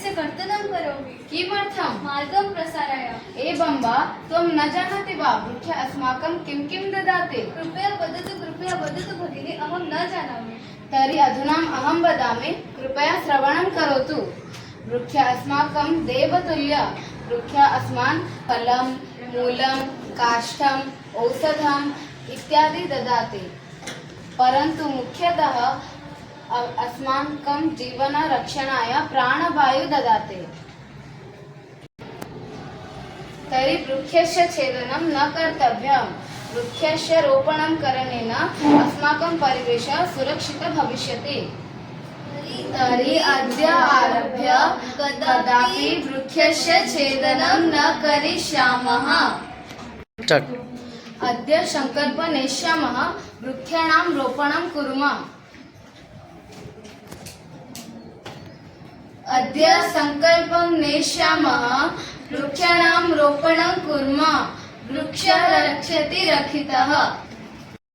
वृक्षस्य कर्तनं करोमि। किमर्थम्? मार्गं प्रसाराय। ए बम्बा, त्वं न जानाति वा वृक्ष अस्माकं किं किं ददाति? कृपया वदतु भगिनी, अहं न जानामि। तर्हि अधुना अहं वदामि, कृपया श्रवणं करोतु। वृक्ष अस्माकं देवतुल्य। वृक्ष अस्मान् फलं, मूलं, काष्ठम्, औषधम् इत्यादि ददाति, परन्तु मुख्यतः अस्माकं जीवनरक्षणाय प्राणवायु ददाति। तर्हि वृक्षस्य छेदनं न कर्तव्यम्। वृक्षस्य रोपणं करणेन अस्माकं परिवेशः सुरक्षितः भविष्यति। तर्हि अद्य आरभ्य कदापि वृक्षस्य छेदनं न करिष्यामः। अद्य सङ्कल्पं नेष्यामः, वृक्षाणां रोपणं कुर्मः। अद्य सङ्कल्पं नेष्यामः, वृक्षाणां रोपणं कुर्मः। वृक्षः रक्षति रक्षितः।